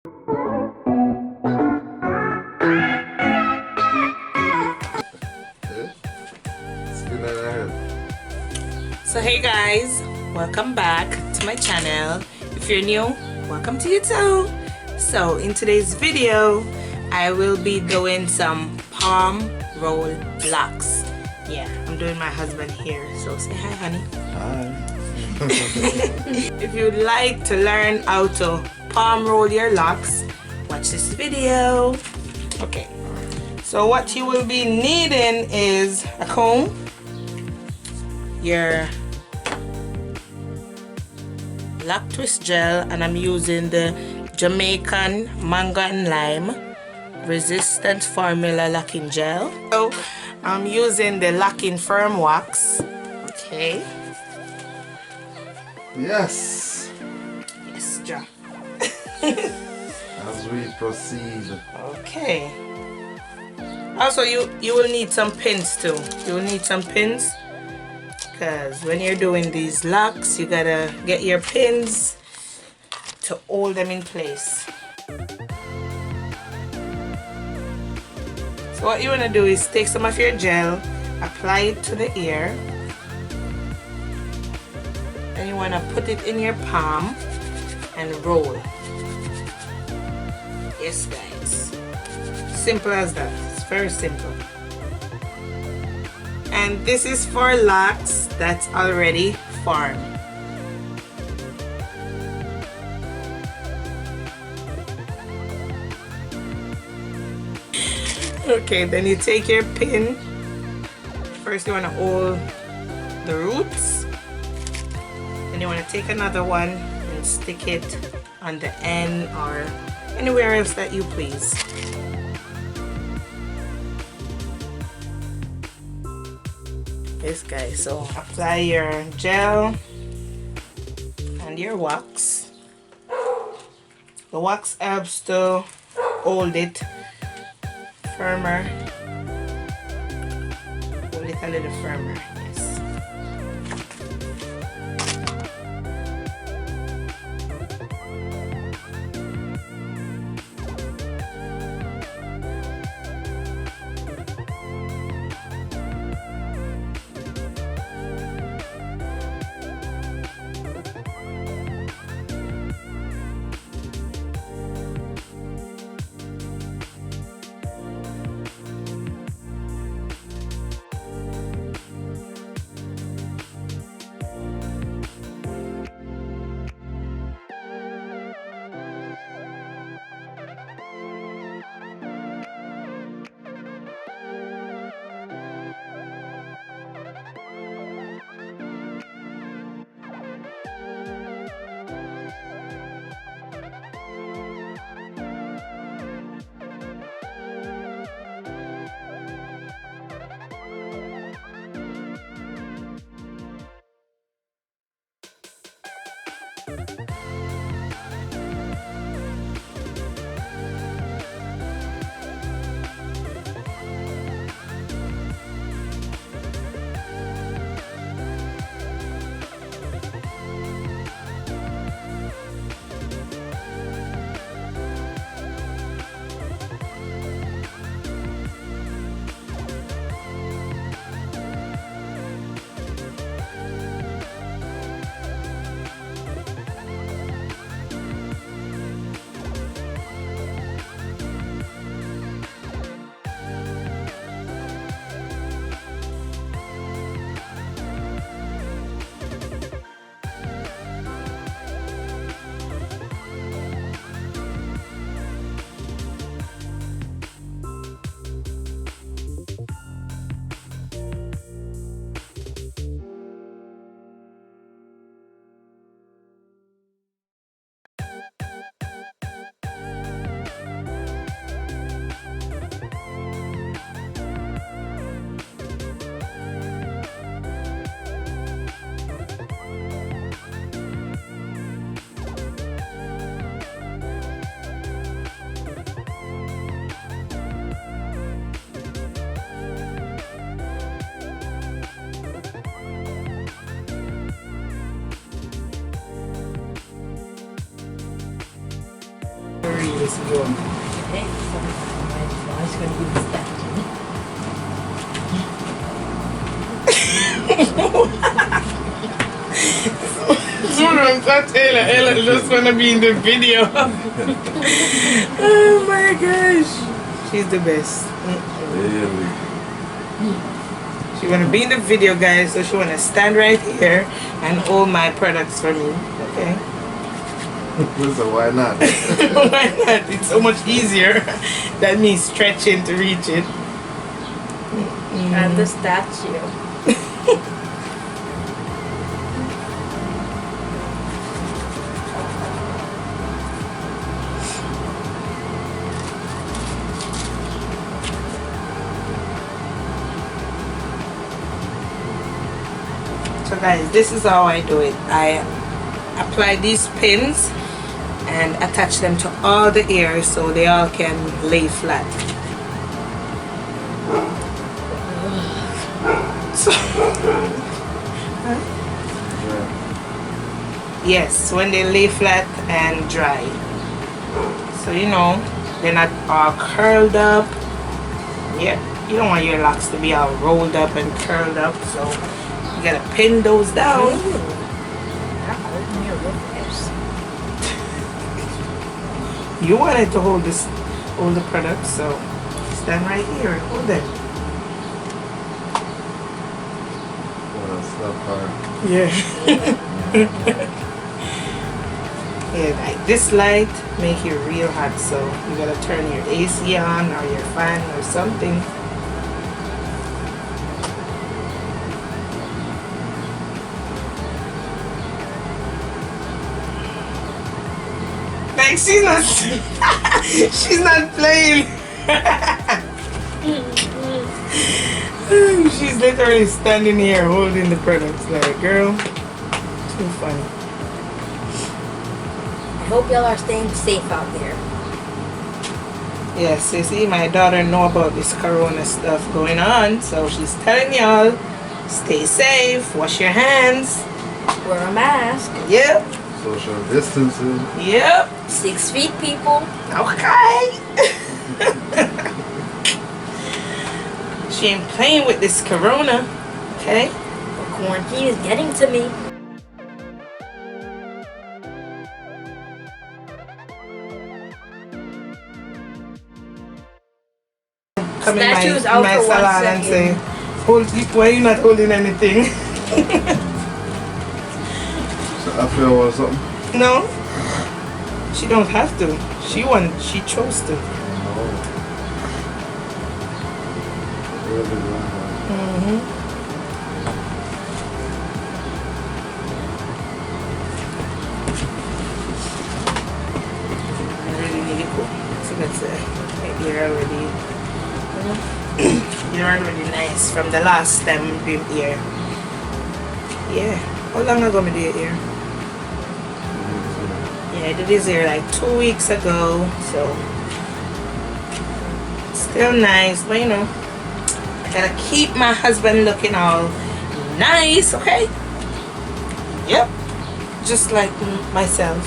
So hey guys, welcome back to my channel. If you're new, welcome to you too. So in today's video, I will be doing some palm roll locks. Yeah, I'm doing my husband here, so say hi honey. Hi. If you'd like to learn how to palm roll your locks, watch this video. Okay, so what you will be needing is a comb, your lock twist gel, and I'm using the Jamaican Mango Lime resistant formula locking gel. So I'm using the locking firm wax. Okay. Yes. Yes, Ja. As we proceed. Okay. Also, you will need some pins too. You will need some pins, because when you're doing these locks, you gotta get your pins to hold them in place. So what you want to do is take some of your gel, apply it to the ear, and you want to put it in your palm and roll. Yes guys, simple as that. It's very simple. And this is for locks that's already formed. Okay, then you take your pin. First you want to hold the roots. Then you want to take another one and stick it on the end or anywhere else that you please. Yes guys, so apply your gel and your wax. The wax helps to hold it firmer. Hold it a little firmer, yes. this joke. Okay, so I'm just gonna give this back to you. Ella just wanna be in the video. Oh my gosh. She's the best. Really? She wanna be in the video, guys, so she wanna stand right here and hold my products for me. Okay. So why not? Why not? It's so much easier than me stretching to reach it. And the statue. So guys, this is how I do it. I apply these pins and attach them to all the ears so they all can lay flat. So, yes, when they lay flat and dry. So you know, they're not all curled up. Yeah, you don't want your locks to be all rolled up and curled up, so you gotta pin those down. You wanted to hold the product, so stand right here and hold it. Yeah. Yeah, like this light make you real hot, so you gotta turn your AC on or your fan or something. Like she's not playing. She's literally standing here holding the products like, girl, too funny. I hope y'all are staying safe out there. Yes, you see, my daughter know about this corona stuff going on, so she's telling y'all, stay safe, wash your hands. Wear a mask. Yep. Social distancing. Yep. 6 feet, people. Okay. She ain't playing with this corona. Okay? The quarantine is getting to me. Come in Statue's my, out my for 1 salon and say, second. why are you not holding anything? So I feel or something. No. She don't have to. She chose to. Mm-hmm. I really need it cool. So that's you're already you're already nice from the last time we did here. Yeah. How long ago we did here? Yeah, I did this here like 2 weeks ago, so still nice, but you know, I gotta keep my husband looking all nice, okay? Yep, just like myself.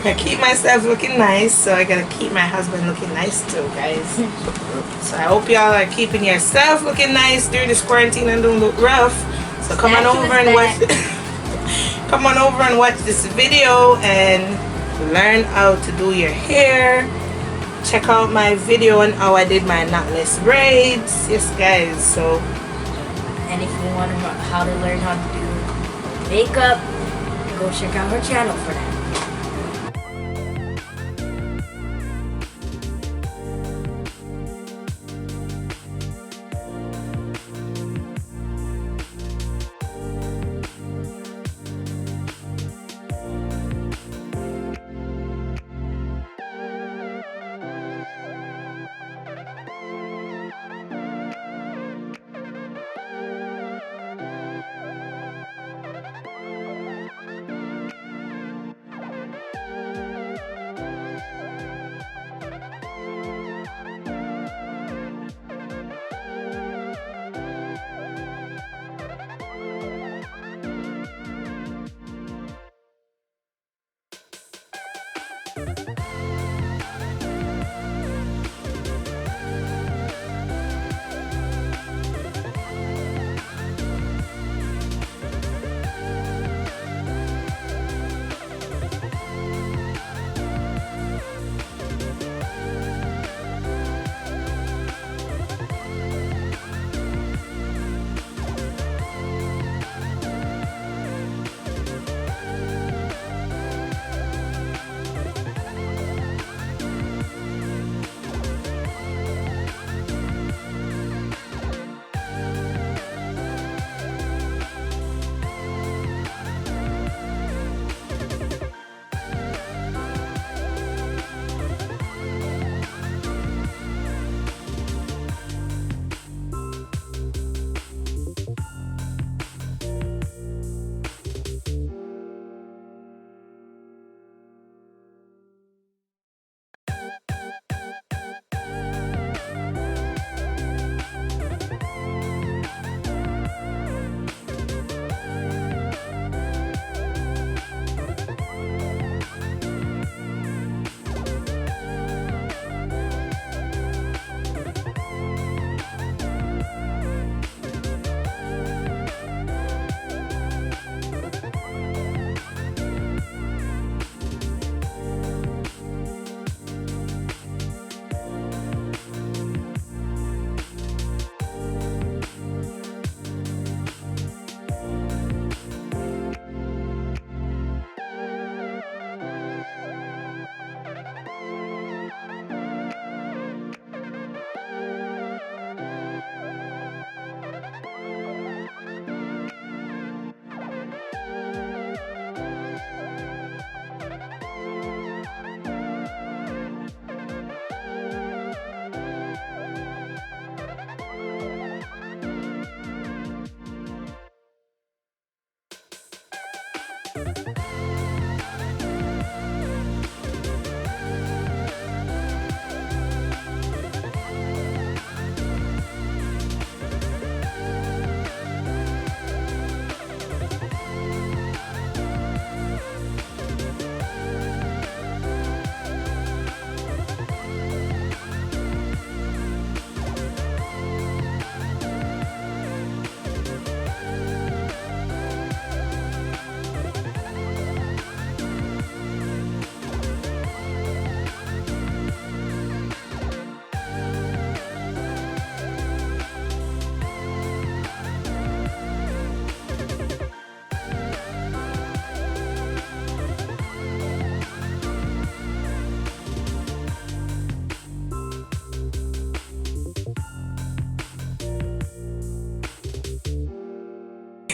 I keep myself looking nice, so I gotta keep my husband looking nice too, guys. So I hope y'all are keeping yourself looking nice during this quarantine and don't look rough. So come on over and watch. Come on over and watch this video and learn how to do your hair. Check out my video on how I did my knotless braids. Yes, guys. So, And if you want to know how to learn how to do makeup, go check out her channel for that.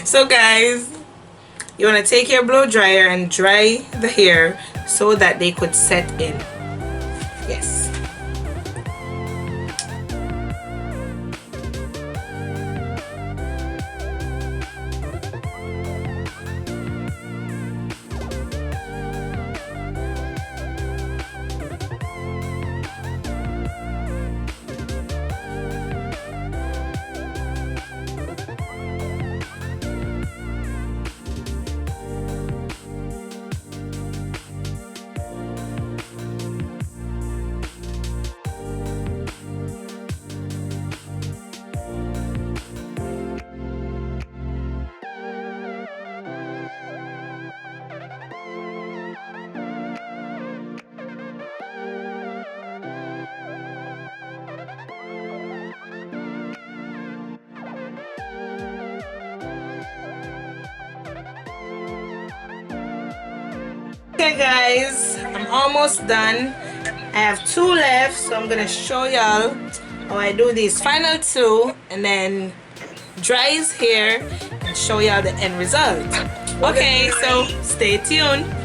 So guys, you want to take your blow dryer and dry the hair so that they could set in. Yes. Okay guys, I'm almost done. I have 2 left, so I'm gonna show y'all how I do these final 2 and then dry his hair and show y'all the end result. Okay, so stay tuned.